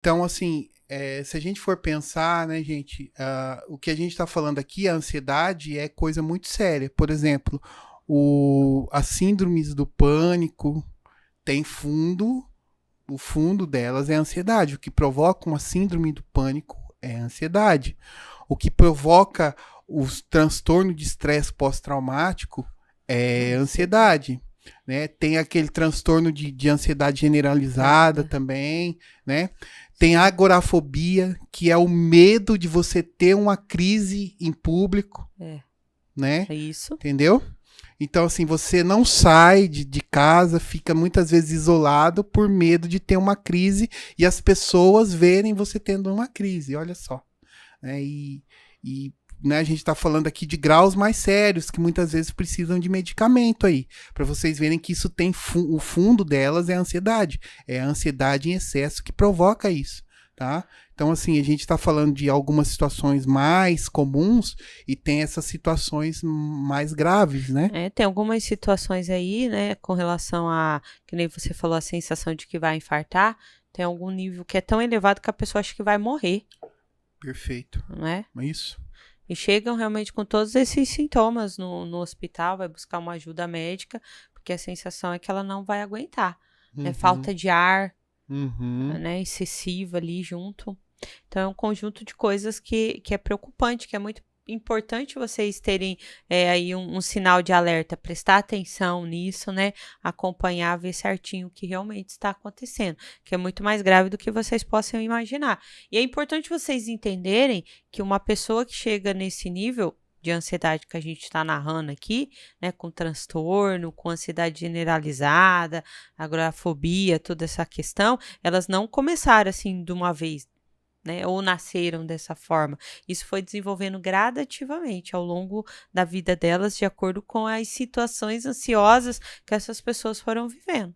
Então, assim, se a gente for pensar, né, gente, o que a gente está falando aqui, a ansiedade é coisa muito séria. Por exemplo, as síndromes do pânico tem fundo, o fundo delas é a ansiedade. O que provoca uma síndrome do pânico é a ansiedade. O que provoca os transtornos de estresse pós-traumático é a ansiedade. Né? Tem aquele transtorno de ansiedade generalizada também, né? Tem a agorafobia, que é o medo de você ter uma crise em público, né? É isso. Entendeu? Então, assim, você não sai de casa, fica muitas vezes isolado por medo de ter uma crise e as pessoas verem você tendo uma crise, olha só. Né? Né, a gente está falando aqui de graus mais sérios, que muitas vezes precisam de medicamento aí, para vocês verem que isso tem o fundo delas é a ansiedade. É a ansiedade em excesso que provoca isso, tá? Então, assim, a gente está falando de algumas situações mais comuns e tem essas situações mais graves, né? Tem algumas situações aí, né, com relação a, que nem você falou, a sensação de que vai infartar, tem algum nível que é tão elevado que a pessoa acha que vai morrer. Perfeito. Não é? Isso. E chegam realmente com todos esses sintomas no hospital, vai buscar uma ajuda médica, porque a sensação é que ela não vai aguentar. Né? Falta de ar, né, excessiva ali junto. Então, é um conjunto de coisas que é preocupante, que é muito importante vocês terem aí um sinal de alerta, prestar atenção nisso, né? Acompanhar, ver certinho o que realmente está acontecendo, que é muito mais grave do que vocês possam imaginar. E é importante vocês entenderem que uma pessoa que chega nesse nível de ansiedade que a gente está narrando aqui, né, com transtorno, com ansiedade generalizada, agorafobia, toda essa questão, elas não começaram assim de uma vez, né, ou nasceram dessa forma. Isso foi desenvolvendo gradativamente ao longo da vida delas, de acordo com as situações ansiosas que essas pessoas foram vivendo.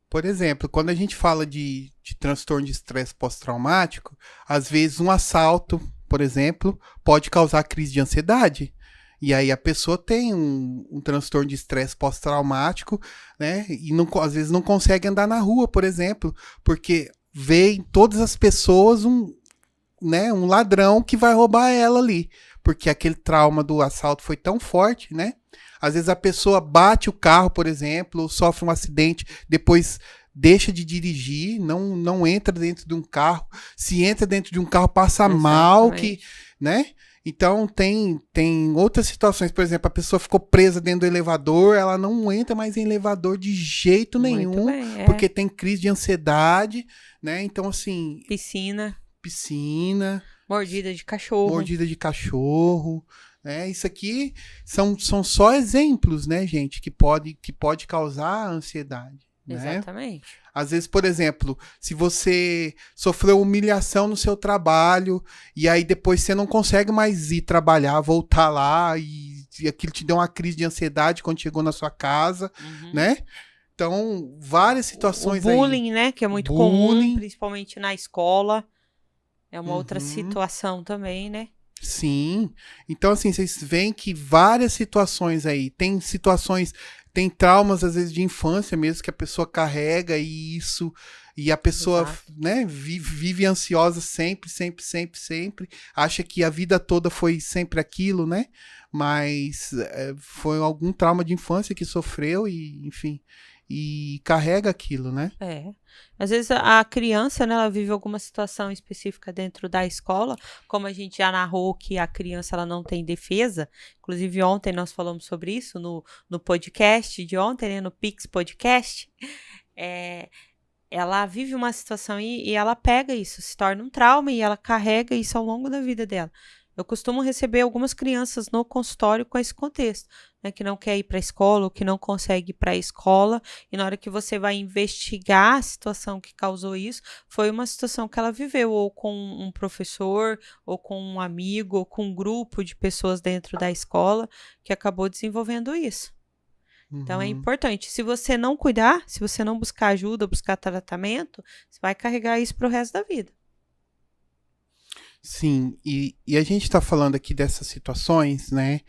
Por exemplo, quando a gente fala de transtorno de estresse pós-traumático, às vezes um assalto, por exemplo, pode causar crise de ansiedade. E aí a pessoa tem um transtorno de estresse pós-traumático, né? E não, às vezes não consegue andar na rua, por exemplo, porque vê em todas as pessoas né, um ladrão que vai roubar ela ali. Porque aquele trauma do assalto foi tão forte, né? Às vezes a pessoa bate o carro, por exemplo, sofre um acidente, depois deixa de dirigir, não entra dentro de um carro. Se entra dentro de um carro, passa mal, né? Então tem outras situações, por exemplo, a pessoa ficou presa dentro do elevador, ela não entra mais em elevador de jeito nenhum, porque tem crise de ansiedade, né? Então, assim... Piscina. Mordida de cachorro. Né? Isso aqui são só exemplos, né, gente, que pode causar ansiedade. Né? Exatamente. Às vezes, por exemplo, se você sofreu humilhação no seu trabalho e aí depois você não consegue mais ir trabalhar, voltar lá e aquilo te deu uma crise de ansiedade quando chegou na sua casa, né? Então, várias situações aí. O bullying, né? Que é muito comum, principalmente na escola. É uma outra situação também, né? Sim. Então, assim, vocês veem que várias situações aí. Tem traumas, às vezes, de infância mesmo, que a pessoa carrega e a pessoa, né, vive ansiosa sempre, acha que a vida toda foi sempre aquilo, né? Mas foi algum trauma de infância que sofreu e, enfim, e carrega aquilo, né? Às vezes a criança, né, ela vive alguma situação específica dentro da escola, como a gente já narrou que a criança ela não tem defesa. Inclusive ontem nós falamos sobre isso no podcast de ontem, né, no Pix Podcast. Ela vive uma situação e ela pega isso, se torna um trauma e ela carrega isso ao longo da vida dela. Eu costumo receber algumas crianças no consultório com esse contexto, né, que não quer ir para a escola ou que não consegue ir para a escola, e na hora que você vai investigar a situação que causou isso, foi uma situação que ela viveu ou com um professor, ou com um amigo, ou com um grupo de pessoas dentro da escola que acabou desenvolvendo isso. Então é importante, se você não cuidar, se você não buscar ajuda, buscar tratamento, você vai carregar isso para o resto da vida. Sim, e a gente está falando aqui dessas situações, né?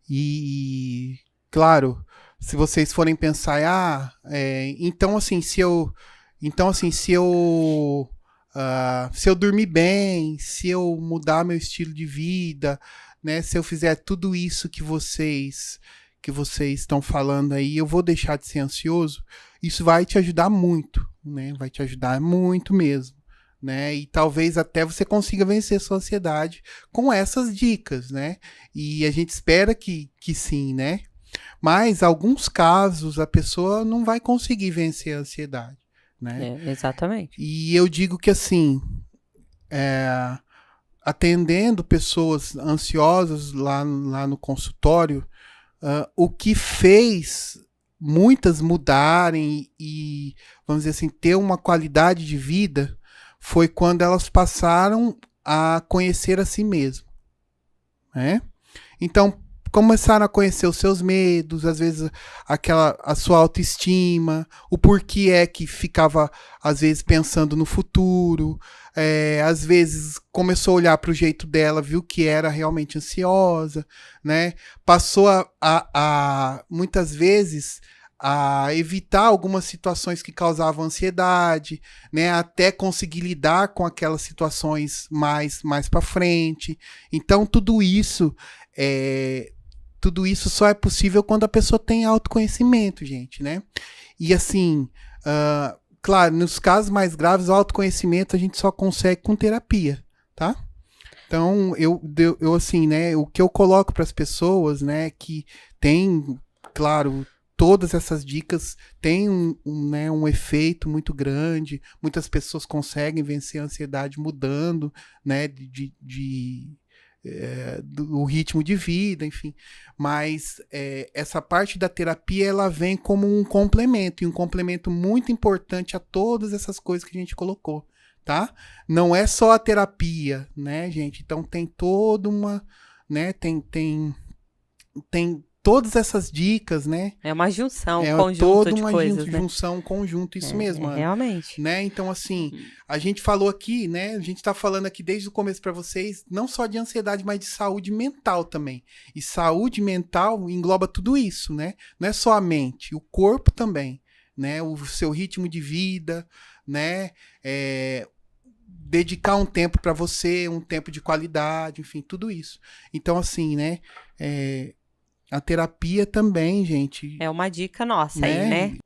E, claro, se vocês forem pensar, então, assim, se eu Então, assim, se eu dormir bem, se eu mudar meu estilo de vida, né? Se eu fizer tudo isso que vocês estão falando aí, eu vou deixar de ser ansioso. Isso vai te ajudar muito, né? Vai te ajudar muito mesmo, né? E talvez até você consiga vencer sua ansiedade com essas dicas, né? E a gente espera que sim, né? Mas, em alguns casos, a pessoa não vai conseguir vencer a ansiedade, né? Exatamente. E eu digo que, assim, atendendo pessoas ansiosas lá no consultório, o que fez muitas mudarem e, vamos dizer assim, ter uma qualidade de vida foi quando elas passaram a conhecer a si mesmas, né? Então, começaram a conhecer os seus medos, às vezes a sua autoestima, o porquê é que ficava, às vezes, pensando no futuro, às vezes começou a olhar para o jeito dela, viu que era realmente ansiosa, né? Passou muitas vezes, a evitar algumas situações que causavam ansiedade, né? Até conseguir lidar com aquelas situações mais para frente. Então, tudo isso só é possível quando a pessoa tem autoconhecimento, gente, né? E assim, claro, nos casos mais graves, o autoconhecimento a gente só consegue com terapia, tá? Então, eu assim, né, o que eu coloco para as pessoas, né, que tem, claro, todas essas dicas têm um efeito muito grande, muitas pessoas conseguem vencer a ansiedade mudando, né, do ritmo de vida, enfim, mas essa parte da terapia ela vem como um complemento, e um complemento muito importante a todas essas coisas que a gente colocou, tá? Não é só a terapia, né, gente? Então tem toda uma, né, tem todas essas dicas, né? É uma junção, um conjunto de coisas, né? Junção, um conjunto, isso mesmo, Ana. Realmente. Né? Então, assim, a gente falou aqui, né? A gente tá falando aqui desde o começo para vocês, não só de ansiedade, mas de saúde mental também. E saúde mental engloba tudo isso, né? Não é só a mente, o corpo também, né? O seu ritmo de vida, né? Dedicar um tempo para você, um tempo de qualidade, enfim, tudo isso. Então, assim, né? A terapia também, gente. É uma dica nossa né? aí, né?